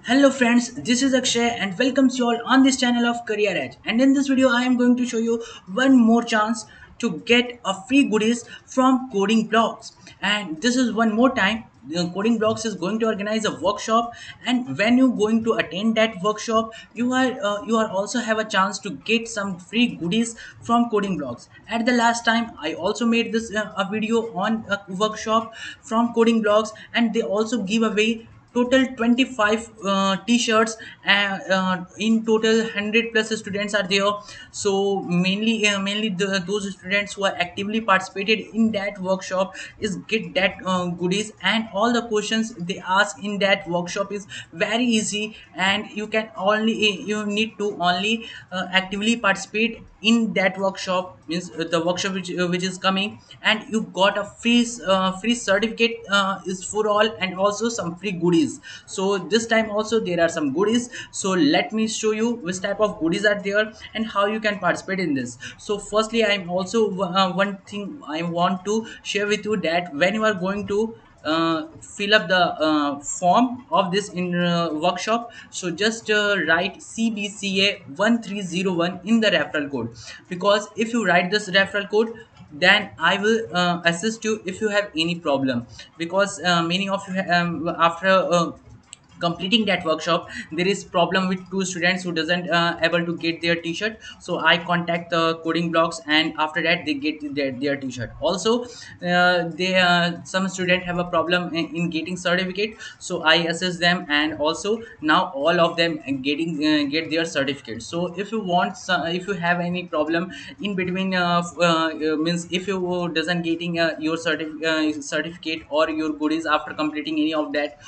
Hello friends, this is Akshay and welcomes you all on this channel of Career Edge. And in this video, I am going to show you one more chance to get a free goodies from Coding Blocks. And this is one more time. Coding Blocks is going to organize a workshop, and when you're going to attend that workshop, you are also have a chance to get some free goodies from Coding Blocks. At the last time, I also made this a video on a workshop from Coding Blocks, and they also give away total 25 t-shirts, in total 100 plus students are there. So mainly those students who are actively participated in that workshop is get that goodies, and all the questions they ask in that workshop is very easy, and you need to only actively participate in that workshop, means the workshop which is coming, and you got a free certificate is for all, and also some free goodies. So this time also there are some goodies, so let me show you which type of goodies are there and how you can participate in this. So firstly, I'm also one thing I want to share with you, that when you are going to fill up the form of this in workshop, so just write CBCA 1301 in the referral code, because if you write this referral code, then I will assist you if you have any problem. Because many of you after completing that workshop, there is problem with two students who doesn't able to get their t-shirt. So I contact the Coding Blocks, and after that they get their t-shirt also. They some student have a problem in getting certificate, so I assist them, and also now all of them get their certificate. So if you want if you have any problem in between, means if you doesn't getting your certificate or your goodies after completing any of that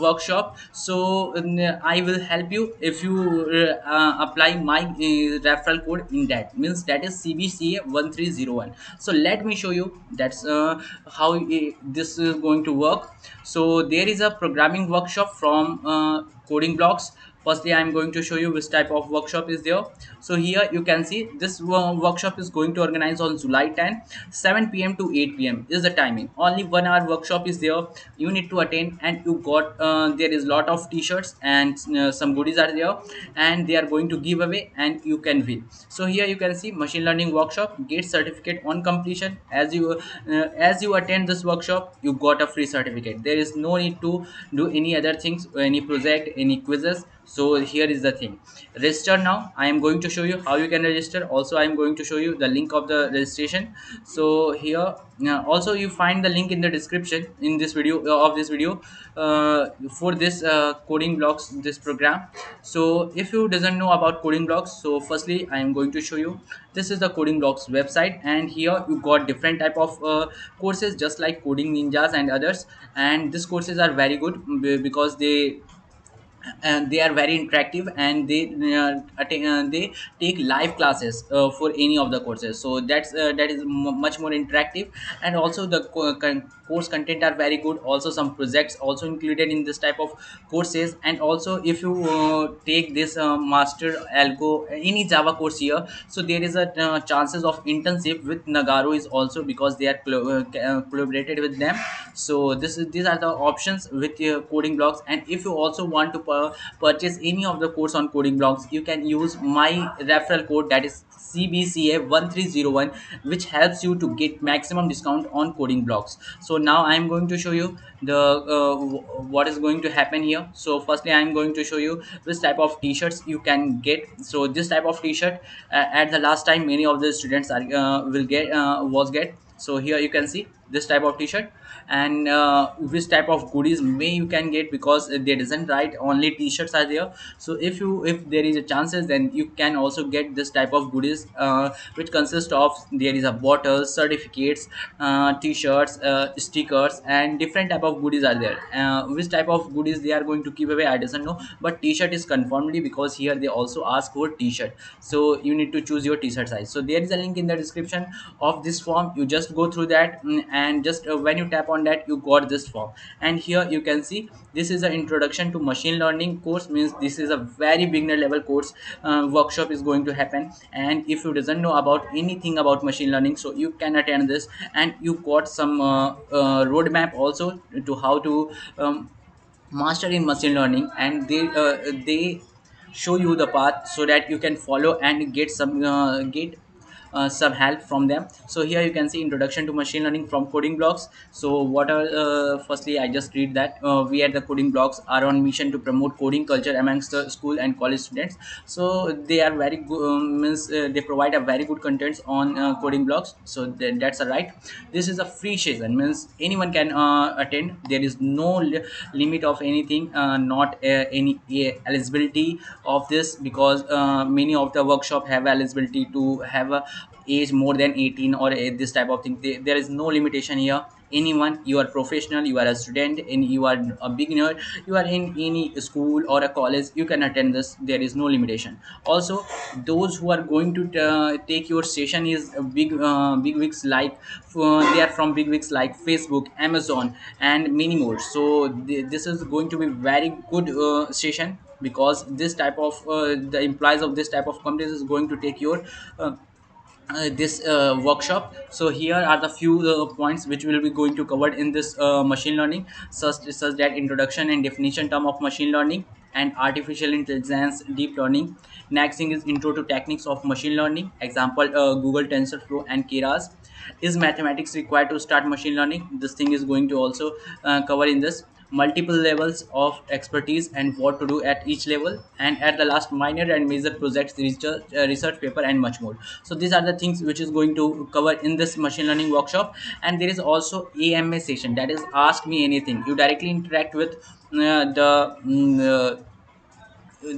workshop, so I will help you if you apply my referral code in that, means that is CBCA 1301. So let me show you that's how this is going to work. So there is a programming workshop from Coding Blocks. Firstly, I'm going to show you which type of workshop is there. So here you can see this workshop is going to organize on July 10, 7 p.m. to 8 p.m. is the timing. Only 1 hour workshop is there. You need to attend, and you got there is lot of t-shirts, and some goodies are there, and they are going to give away, and you can win. So here you can see machine learning workshop, get certificate on completion. As you attend this workshop, you got a free certificate. There is no need to do any other things, any project, any quizzes. So here is the thing, register now. I am going to show you how you can register. Also I am going to show you the link of the registration. So here also you find the link in the description in this video of this video, for this Coding Blocks, this program. So if you doesn't know about Coding Blocks, so firstly I am going to show you, this is the Coding Blocks website, and here you got different type of courses just like Coding Ninjas and others. And these courses are very good because they are very interactive, and they take live classes for any of the courses. So that is much more interactive, and also the course content are very good. Also some projects also included in this type of courses. And also if you take this master algo any Java course here, so there is a chances of internship with Nagaro is also, because they are collaborated with them. So these are the options with Coding Blocks. And if you also want to purchase any of the course on Coding Blocks, you can use my referral code, that is CBCA 1301, which helps you to get maximum discount on Coding Blocks. So now I am going to show you the what is going to happen here. So firstly I am going to show you this type of t-shirts you can get. So this type of t-shirt, at the last time many of the students are will get was get. So here you can see this type of t-shirt, and which type of goodies may you can get, because they doesn't write only t-shirts are there. So if there is a chances, then you can also get this type of goodies, which consist of there is a bottles, certificates, t-shirts, stickers, and different type of goodies are there. Which type of goodies they are going to give away, I doesn't know, but t-shirt is confirmedly, because here they also ask for t-shirt. So you need to choose your t-shirt size. So there is a link in the description of this form. You just go through that, and just when you tap on that, you got this form. And here you can see this is an introduction to machine learning course, means this is a very beginner level course. Workshop is going to happen, and if you doesn't know about anything about machine learning, so you can attend this. And you got some roadmap also to how to master in machine learning, and they show you the path so that you can follow and get some help from them. So here you can see introduction to machine learning from coding blocks. So what are firstly I just read that we at the coding blocks are on mission to promote coding culture amongst the school and college students. So they are very good, means they provide a very good contents on coding blocks. So that's a right. This is a free session, means anyone can attend. There is no limit of anything, not any eligibility of this, because many of the workshop have eligibility to have a age more than 18 or this type of thing. There is no limitation here. Anyone, you are professional, you are a student, and you are a beginner, you are in any school or a college, you can attend this. There is no limitation. Also, those who are going to take your session is big wigs like they are from big wigs like Facebook, Amazon, and many more. So this is going to be very good session, because this type of the employees of this type of companies is going to take your this workshop. So here are the few points which will be going to covered in this machine learning, such that introduction and definition term of machine learning and artificial intelligence, deep learning. Next thing is intro to techniques of machine learning, example Google TensorFlow and Keras. Is mathematics required to start machine learning? This thing is going to also cover in this. Multiple levels of expertise and what to do at each level, and at the last minor and major projects, research paper, and much more. So these are the things which is going to cover in this machine learning workshop. And there is also AMA session, that is ask me anything. You directly interact with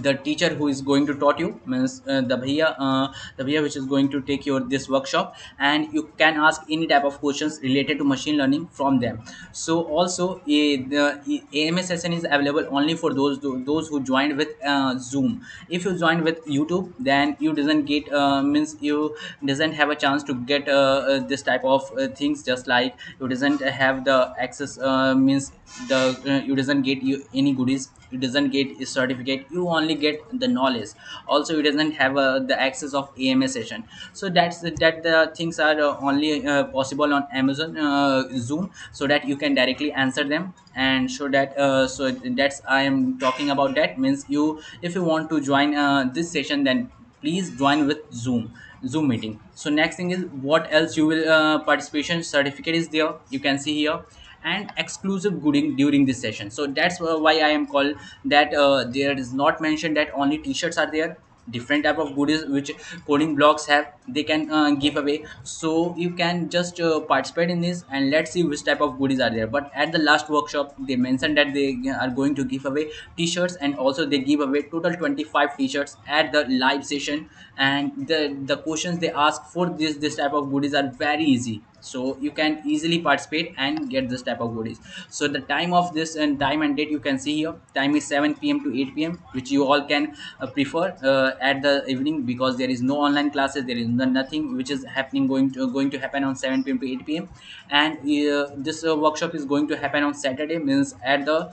the teacher who is going to taught you, means the bhaiya which is going to take your this workshop, and you can ask any type of questions related to machine learning from them. So also the AMS session is available only for those who joined with Zoom. If you join with YouTube, then you doesn't get means you doesn't have a chance to get this type of things, just like you doesn't have the access, means the you doesn't get you any goodies, you doesn't get a certificate, you only get the knowledge. Also you doesn't have the access of AMA session. So that the things are only possible on Amazon Zoom, so that you can directly answer them. And so that so that's I am talking about. That means you, if you want to join this session, then please join with Zoom meeting. So next thing is what else you will participation certificate is there, you can see here, and exclusive gooding during this session. So that's why I am called that there is not mentioned that only t-shirts are there. Different type of goodies which coding blocks have, they can give away. So you can just participate in this, and let's see which type of goodies are there. But at the last workshop they mentioned that they are going to give away t-shirts, and also they give away total 25 t-shirts at the live session. And the questions they ask for this type of goodies are very easy, so you can easily participate and get this type of goodies. So the time of this and time and date you can see here. Time is 7 p.m. to 8 p.m., which you all can prefer at the evening, because there is no online classes, there is nothing which is happening going to happen on 7 p.m. to 8 p.m. And this workshop is going to happen on Saturday, means at the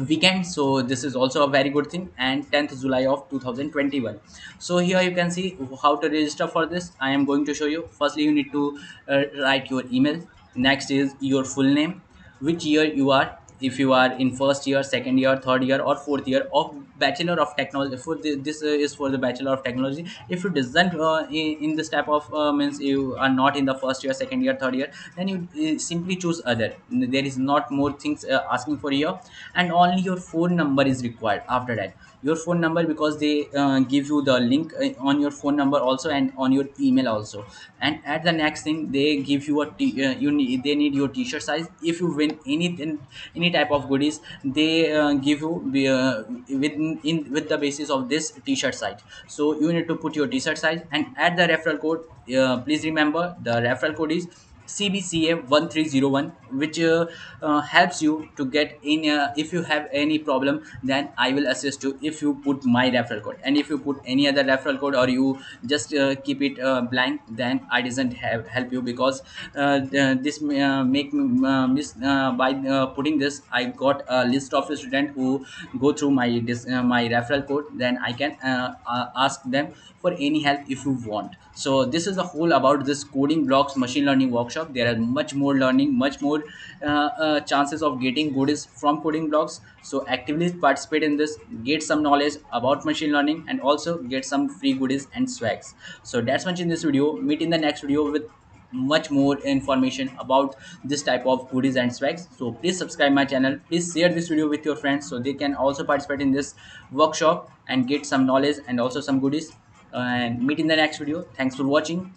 weekend. So this is also a very good thing, and 10th July of 2021. So here you can see how to register for this. I am going to show you. Firstly you need to write your email. Next is your full name, which year you are, if you are in first year, second year, third year, or fourth year of bachelor of technology. For this is for the bachelor of technology. If you doesn't in this type of means you are not in the first year, second year, third year, then you simply choose other. There is not more things asking for here. And only your phone number is required after that. Your phone number, because they give you the link on your phone number also, and on your email also. And at the next thing they give you they need your t-shirt size. If you win any type of goodies, they give you with the basis of this t-shirt size. So you need to put your t-shirt size, and add the referral code. Please remember the referral code is CBCA1301, which helps you to get in. If you have any problem, then I will assist you if you put my referral code. And if you put any other referral code, or you just keep it blank, then I doesn't help you, because this make me miss by putting this. I got a list of the student who go through my referral code, then I can ask them for any help if you want. So this is the whole about this coding blocks machine learning workshop. workshop. There are much more learning, much more chances of getting goodies from coding blocks. So actively participate in this, get some knowledge about machine learning, and also get some free goodies and swags. So that's much in this video. Meet in the next video with much more information about this type of goodies and swags. So please subscribe my channel, please share this video with your friends so they can also participate in this workshop and get some knowledge and also some goodies. And meet in the next video. Thanks for watching.